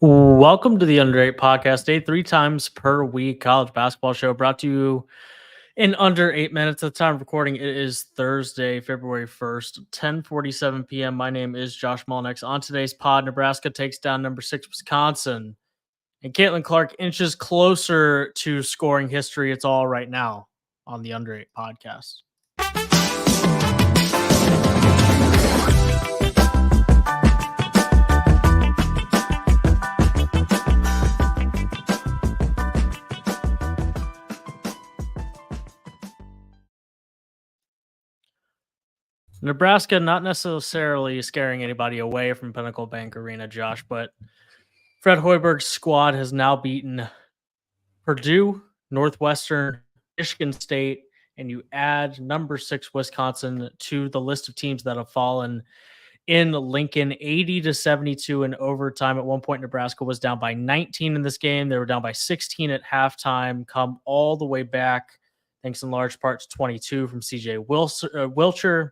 Welcome to the Under 8 podcast, a 3 times per week college basketball show brought to you in under 8 minutes. At the time of recording, it is Thursday, February 1st, 10:47 p.m. My name is Josh Mullenix. On today's pod, Nebraska takes down number 6 Wisconsin, and Caitlin Clark inches closer to scoring history. It's all right now on the Under 8 podcast. Nebraska not necessarily scaring anybody away from Pinnacle Bank Arena, Josh, but Fred Hoiberg's squad has now beaten Purdue, Northwestern, Michigan State, and you add number 6 Wisconsin to the list of teams that have fallen in Lincoln 80-72 in overtime. At one point, Nebraska was down by 19 in this game. They were down by 16 at halftime, come all the way back, thanks in large part to 22 from CJ Wilcher,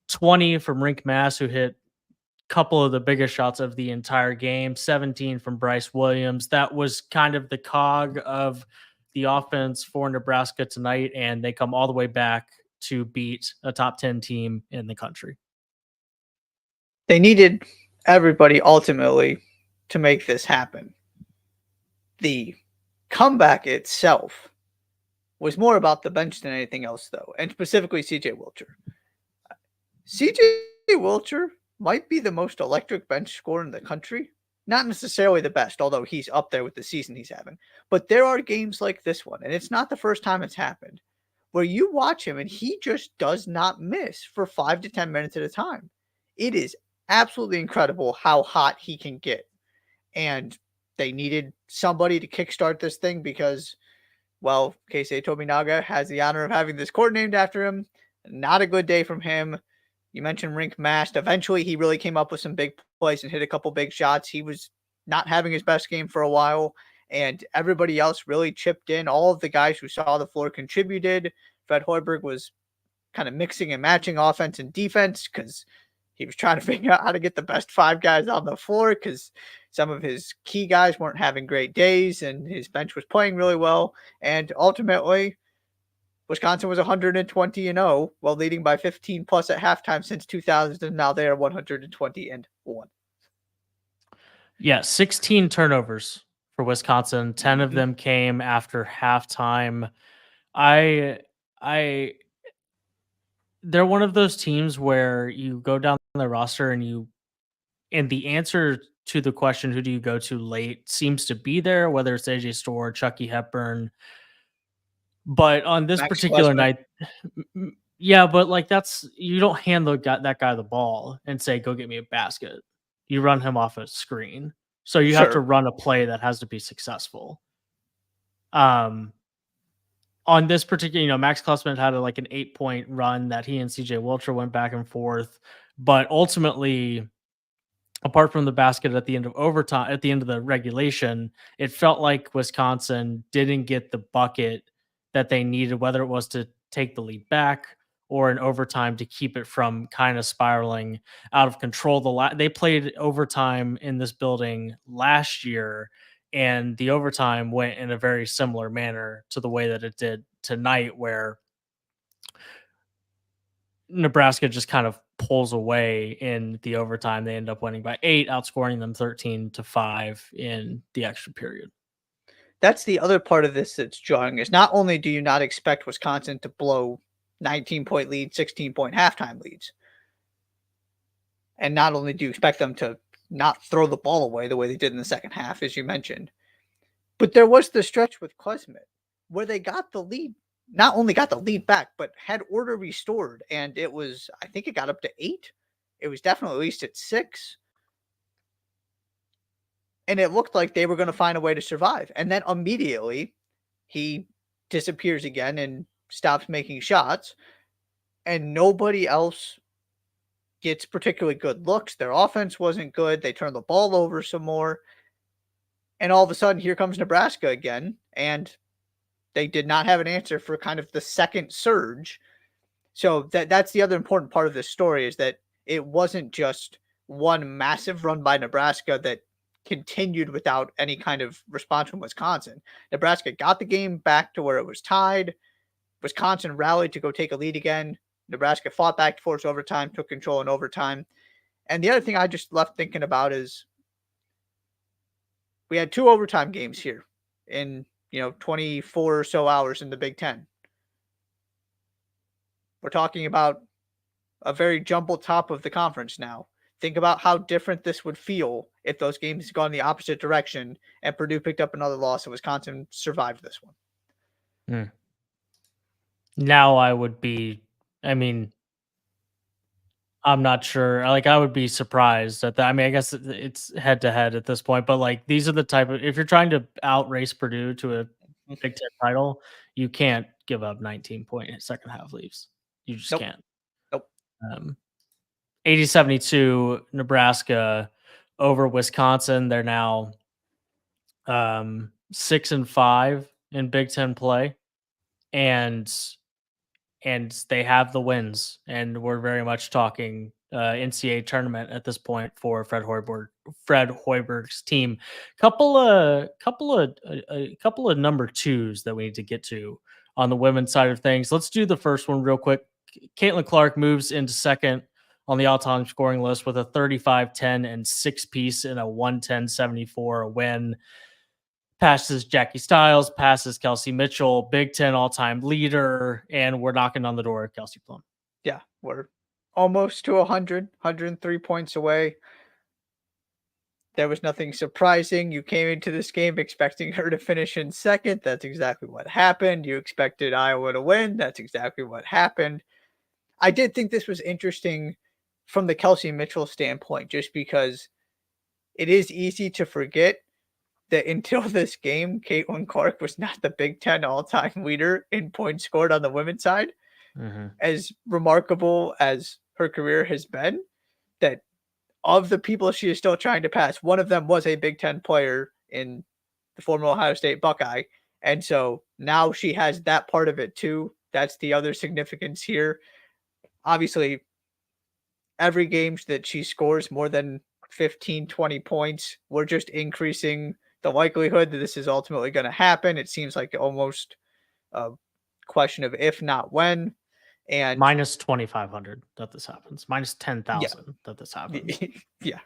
20 from Rink Mass, who hit a couple of the biggest shots of the entire game, 17 from Bryce Williams. That was kind of the cog of the offense for Nebraska tonight, and they come all the way back to beat a top 10 team in the country. They needed everybody ultimately to make this happen. The comeback itself was more about the bench than anything else, though, and specifically CJ Wilcher. CJ Wilcher might be the most electric bench scorer in the country. Not necessarily the best, although he's up there with the season he's having. But there are games like this one, and it's not the first time it's happened, where you watch him and he just does not miss for 5 to 10 minutes at a time. It is absolutely incredible how hot he can get. And they needed somebody to kickstart this thing because, well, Keisei Tominaga has the honor of having this court named after him. Not a good day from him. You mentioned Rink Mast. Eventually, he really came up with some big plays and hit a couple big shots. He was not having his best game for a while, and everybody else really chipped in. All of the guys who saw the floor contributed. Fred Hoiberg was kind of mixing and matching offense and defense because he was trying to figure out how to get the best 5 guys on the floor because some of his key guys weren't having great days, and his bench was playing really well. And ultimately, Wisconsin was 120-0, while leading by 15 plus at halftime since 2000, and now they are 120-1. Yeah, 16 turnovers for Wisconsin. 10 of them came after halftime. They're one of those teams where you go down the roster and the answer to the question, who do you go to late, seems to be there, whether it's AJ Storr, Chucky Hepburn. But on this particular night, yeah, but like you don't hand that guy the ball and say, go get me a basket. You run him off a screen. So you have to run a play that has to be successful. On this particular, Max Klussman had an 8-point run that he and CJ Wilcher went back and forth. But ultimately, apart from the basket at the end of overtime, at the end of the regulation, it felt like Wisconsin didn't get the bucket that they needed, whether it was to take the lead back or in overtime to keep it from kind of spiraling out of control. They played overtime in this building last year, and the overtime went in a very similar manner to the way that it did tonight, where Nebraska just kind of pulls away in the overtime. They end up winning by 8, outscoring them 13-5 in the extra period. That's the other part of this that's jarring, is not only do you not expect Wisconsin to blow 19-point lead, 16-point halftime leads, and not only do you expect them to not throw the ball away the way they did in the second half, as you mentioned, but there was the stretch with Klesmit where they got the lead, not only got the lead back, but had order restored, and it was, I think it got up to 8. It was definitely at least at 6. And it looked like they were going to find a way to survive. And then immediately he disappears again and stops making shots. And nobody else gets particularly good looks. Their offense wasn't good. They turned the ball over some more. And all of a sudden, here comes Nebraska again. And they did not have an answer for kind of the second surge. So that's the other important part of this story, is that it wasn't just one massive run by Nebraska that continued without any kind of response from Wisconsin. Nebraska got the game back to where it was tied. Wisconsin rallied to go take a lead again. Nebraska fought back to force overtime, took control in overtime. And the other thing I just left thinking about is we had 2 overtime games here in, 24 or so hours in the Big Ten. We're talking about a very jumbled top of the conference now. Think about how different this would feel if those games had gone the opposite direction and Purdue picked up another loss and Wisconsin survived this one. Now I would be, I mean, I'm not sure. Like, I would be surprised at that. I mean, I guess it's head to head at this point, but like, these are the type of, if you're trying to outrace Purdue to a Big Ten title, you can't give up 19-point second half leads. You just Nope. can't. Nope. 80-72 Nebraska over Wisconsin. They're now 6-5 in Big Ten play, and they have the wins, and we're very much talking NCAA tournament at this point for Fred Hoiberg's team. Couple of number twos that we need to get to on the women's side of things. Let's do the first one real quick. Caitlin Clark moves into second on the all-time scoring list with a 35-10 and 6-piece in a 110-74 win. Passes Jackie Stiles, passes Kelsey Mitchell, Big Ten all-time leader, and we're knocking on the door of Kelsey Plum. Yeah, we're almost to 103 points away. There was nothing surprising. You came into this game expecting her to finish in second. That's exactly what happened. You expected Iowa to win. That's exactly what happened. I did think this was interesting from the Kelsey Mitchell standpoint, just because it is easy to forget that until this game, Caitlin Clark was not the Big Ten all-time leader in points scored on the women's side. As remarkable as her career has been, that of the people she is still trying to pass, one of them was a Big Ten player in the former Ohio State Buckeye. And so now she has that part of it too. That's the other significance here. Obviously, every game that she scores more than 15, 20 points, we're just increasing the likelihood that this is ultimately going to happen. It seems like almost a question of if not when. And minus 2,500 that this happens, minus 10,000 that this happens. Yeah.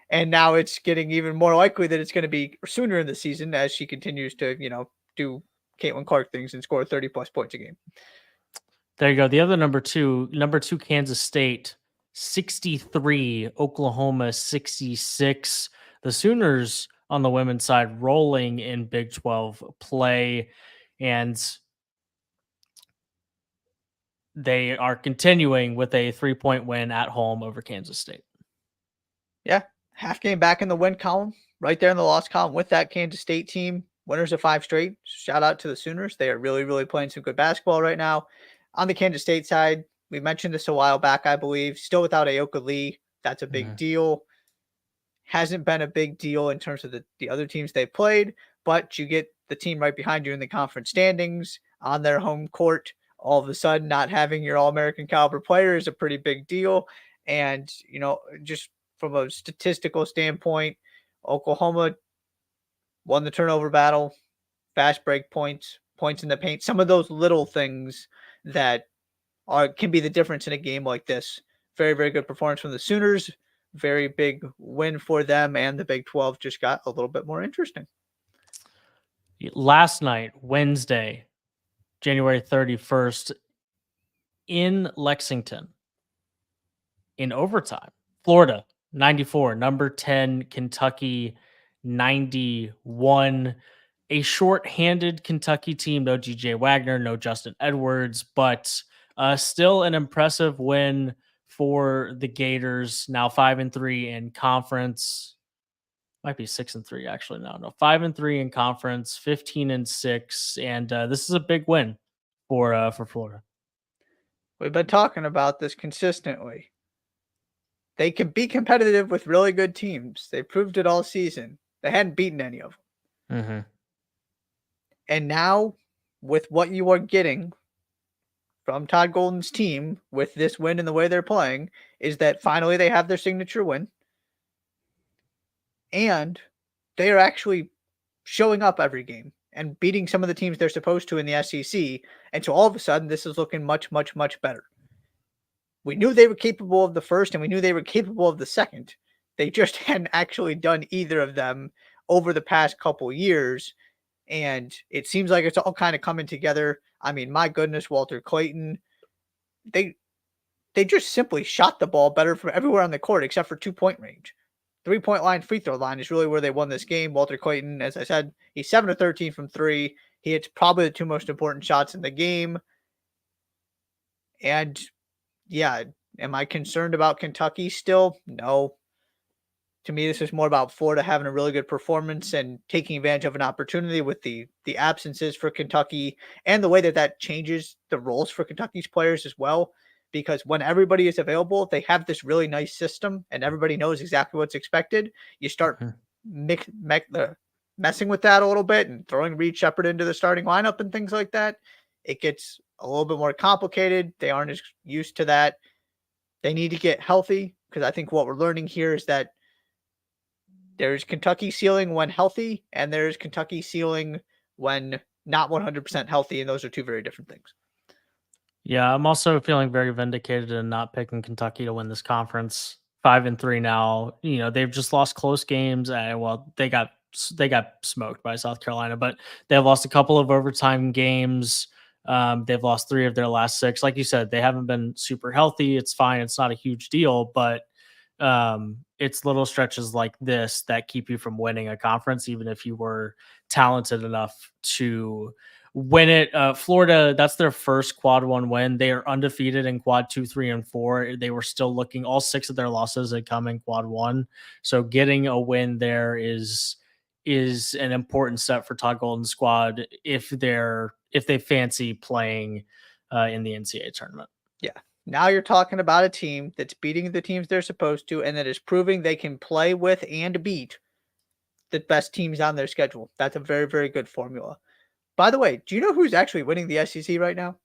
And now it's getting even more likely that it's going to be sooner in the season as she continues to, do Caitlin Clark things and score 30 plus points a game. There you go. The other number two, Kansas State, 63, Oklahoma, 66. The Sooners on the women's side rolling in Big 12 play, and they are continuing with a 3-point win at home over Kansas State. Yeah. Half game back in the win column, right there in the loss column with that Kansas State team. Winners of 5 straight. Shout out to the Sooners. They are really, really playing some good basketball right now. On the Kansas State side, we mentioned this a while back, I believe. Still without Aoka Lee. That's a big deal. Hasn't been a big deal in terms of the other teams they played, but you get the team right behind you in the conference standings on their home court. All of a sudden, not having your All-American caliber player is a pretty big deal. And, just from a statistical standpoint, Oklahoma won the turnover battle, fast break points, points in the paint, some of those little things that can be the difference in a game like this. Very, very good performance from the Sooners. Very big win for them, and the Big 12 just got a little bit more interesting. Last night, Wednesday, January 31st, in Lexington, in overtime, Florida 94, number 10 Kentucky 91. A short-handed Kentucky team, no GJ Wagner, no Justin Edwards, but still an impressive win for the Gators. Now 5-3 in conference. Might be 6-3 actually. No, 5-3 in conference, 15-6, and this is a big win for Florida. We've been talking about this consistently. They can be competitive with really good teams. They proved it all season. They hadn't beaten any of them. And now, with what you are getting from Todd Golden's team with this win and the way they're playing, is that finally they have their signature win. And they are actually showing up every game and beating some of the teams they're supposed to in the SEC. And so all of a sudden, this is looking much, much, much better. We knew they were capable of the first and we knew they were capable of the second. They just hadn't actually done either of them over the past couple years. And it seems like it's all kind of coming together. I mean, my goodness, Walter Clayton, they they just simply shot the ball better from everywhere on the court except for 2-point range. 3-point line, free throw line is really where they won this game. Walter Clayton, as I said, he's 7 of 13 from three. He hits probably the two most important shots in the game. And yeah, am I concerned about Kentucky still? No. To me, this is more about Florida having a really good performance and taking advantage of an opportunity with the absences for Kentucky and the way that that changes the roles for Kentucky's players as well. Because when everybody is available, they have this really nice system and everybody knows exactly what's expected. You start messing with that a little bit and throwing Reed Shepherd into the starting lineup and things like that. It gets a little bit more complicated. They aren't as used to that. They need to get healthy because I think what we're learning here is that there's Kentucky ceiling when healthy, and there's Kentucky ceiling when not 100% healthy, and those are two very different things. Yeah, I'm also feeling very vindicated in not picking Kentucky to win this conference. 5-3 now. You know, they've just lost close games. Well, they got smoked by South Carolina, but they've lost a couple of overtime games. They've lost 3 of their last 6. Like you said, they haven't been super healthy. It's fine. It's not a huge deal, but it's little stretches like this that keep you from winning a conference, even if you were talented enough to win it. Florida, that's their first quad 1 win. They are undefeated in quad 2, 3, and 4. They were still looking, all 6 of their losses had come in quad 1. So getting a win there is an important step for Todd Golden's squad if they fancy playing in the NCAA tournament. Yeah. Now you're talking about a team that's beating the teams they're supposed to, and that is proving they can play with and beat the best teams on their schedule. That's a very, very good formula. By the way, do you know who's actually winning the SEC right now?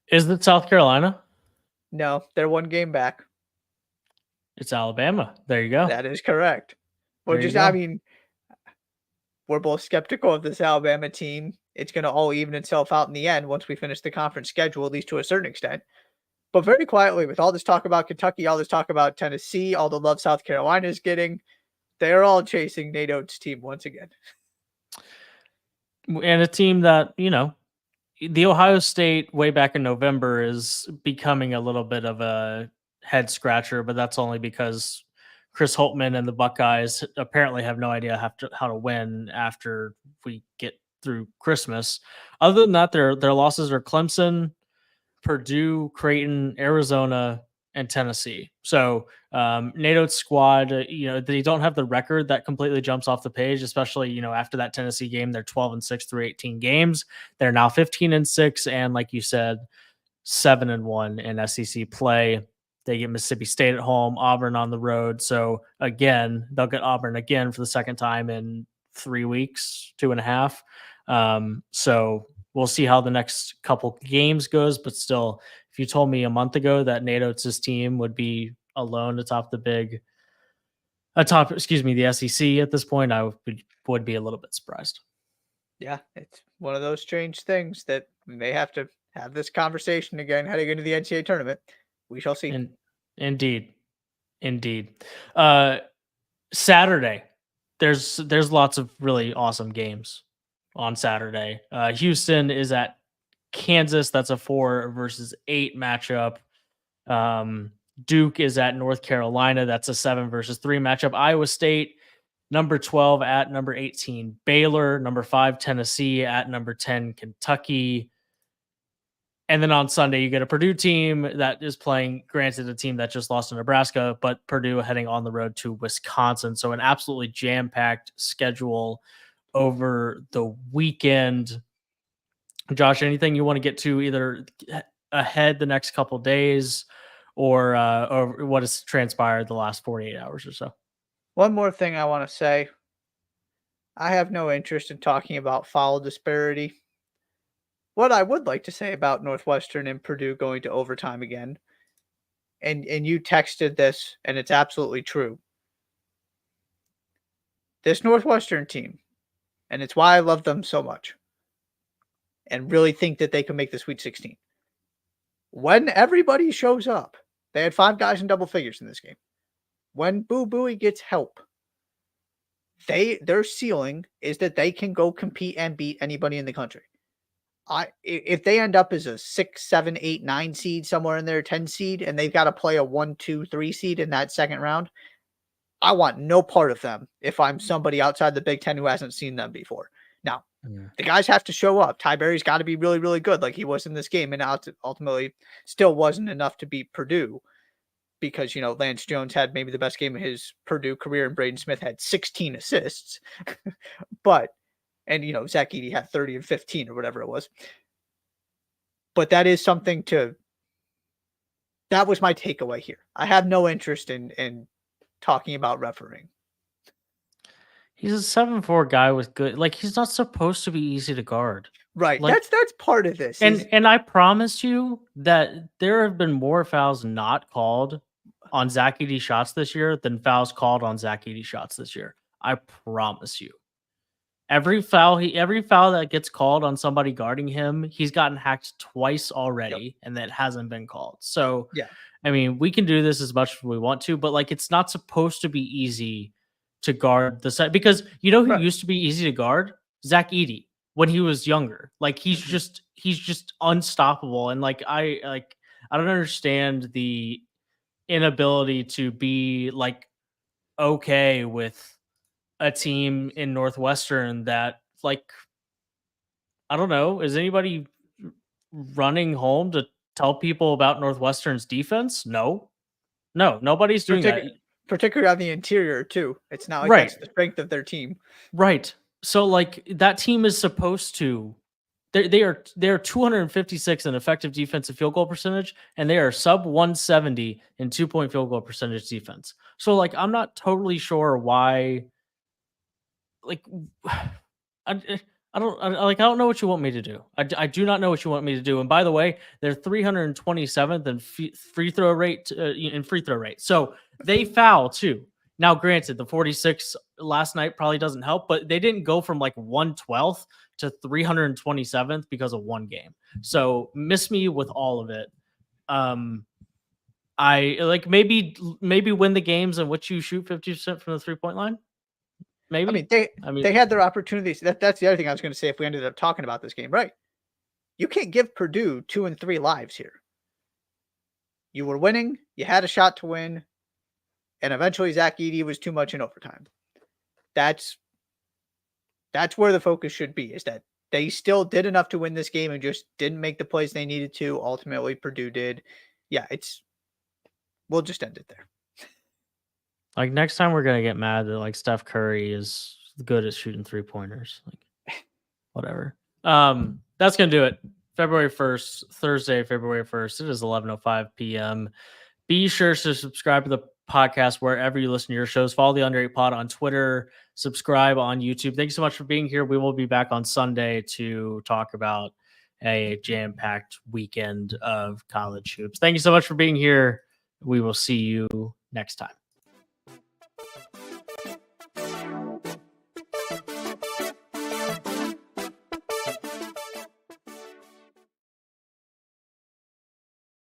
Is it South Carolina? No, they're 1 game back. It's Alabama. There you go. That is correct. There you I go. mean, we're both skeptical of this Alabama team. It's going to all even itself out in the end once we finish the conference schedule, at least to a certain extent. But very quietly, with all this talk about Kentucky, all this talk about Tennessee, all the love South Carolina is getting, they're all chasing Nate Oates' team once again. And a team that, the Ohio State way back in November is becoming a little bit of a head scratcher, but that's only because Chris Holtman and the Buckeyes apparently have no idea how to win after we get through Christmas. Other than that, their losses are Clemson, Purdue, Creighton, Arizona, and Tennessee. So Nate Oates' squad, they don't have the record that completely jumps off the page, especially, after that Tennessee game, they're 12-6 through 18 games. They're now 15-6. And like you said, 7-1 in SEC play. They get Mississippi State at home, Auburn on the road. So again, they'll get Auburn again for the second time in 3 weeks, 2.5. So we'll see how the next couple games goes, but still, if you told me a month ago that Nate Oates' team would be alone atop the SEC at this point, I would be a little bit surprised. Yeah, it's one of those strange things that we may have to have this conversation again heading into the NCAA tournament. We shall see. Indeed. Saturday, there's lots of really awesome games on Saturday. Houston is at Kansas. That's a 4-8 matchup. Duke is at North Carolina. That's a 7-3 matchup. Iowa State, number 12 at number 18. Baylor, number 5, Tennessee at number 10, Kentucky. And then on Sunday, you get a Purdue team that is playing, granted, a team that just lost to Nebraska, but Purdue heading on the road to Wisconsin. So an absolutely jam-packed schedule over the weekend. Josh, anything you want to get to either ahead the next couple days or what has transpired the last 48 hours or so? One more thing I want to say. I have no interest in talking about foul disparity. What I would like to say about Northwestern and Purdue going to overtime again, and you texted this, and it's absolutely true. this Northwestern team, and it's why I love them so much and really think that they can make the Sweet 16. When everybody shows up, they had 5 guys in double figures in this game. When Boo Booey gets help, their ceiling is that they can go compete and beat anybody in the country. If they end up as a 6, 7, 8, 9 seed, somewhere in there, 10 seed, and they've got to play a 1, 2, 3 seed in that second round, I want no part of them if I'm somebody outside the Big Ten who hasn't seen them before. Now, the guys have to show up. Ty Berry's got to be really, really good like he was in this game, and ultimately still wasn't enough to beat Purdue because, Lance Jones had maybe the best game of his Purdue career, and Braden Smith had 16 assists. And Zach Edey had 30 and 15 or whatever it was. But that is something that was my takeaway here. I have no interest in talking about refereeing. He's a 7'4" guy with good, like, he's not supposed to be easy to guard. Right. Like, that's part of this. And I promise you that there have been more fouls not called on Zach Edey shots this year than fouls called on Zach Edey shots this year. I promise you. Every foul that gets called on somebody guarding him, he's gotten hacked twice already, and that hasn't been called. So, yeah, I mean, we can do this as much as we want to, but like, it's not supposed to be easy to guard the set because who right. used to be easy to guard? Zach Edey when he was younger. Like he's just unstoppable, and I don't understand the inability to be like okay with a team in Northwestern that, like, I don't know, is anybody running home to tell people about Northwestern's defense? No, nobody's doing that. Particularly on the interior too. It's not like Right. That's the strength of their team. Right. So like that team is supposed to, they are 256 in effective defensive field goal percentage, and they are sub 170 in 2-point field goal percentage defense. So like, I'm not totally sure why. Like, I don't know what you want me to do. I do not know what you want me to do. And by the way, they're 327th in free throw rate. So they foul too. Now, granted, the 46 last night probably doesn't help, but they didn't go from like 112th to 327th because of one game. So miss me with all of it. I like maybe win the games in which you shoot 50% from the 3-point line. Maybe. They had their opportunities. That's the other thing I was going to say if we ended up talking about this game, right? You can't give Purdue 2 and 3 lives here. You were winning. You had a shot to win. And eventually Zach Edey was too much in overtime. That's where the focus should be, is that they still did enough to win this game and just didn't make the plays they needed to. Ultimately, Purdue did. Yeah, we'll just end it there. Like, next time we're gonna get mad that like Steph Curry is good at shooting 3-pointers. Like, whatever. That's gonna do it. February 1st, Thursday, February 1st. It is 11:05 p.m. Be sure to subscribe to the podcast wherever you listen to your shows. Follow the Under 8 Pod on Twitter. Subscribe on YouTube. Thank you so much for being here. We will be back on Sunday to talk about a jam-packed weekend of college hoops. Thank you so much for being here. We will see you next time.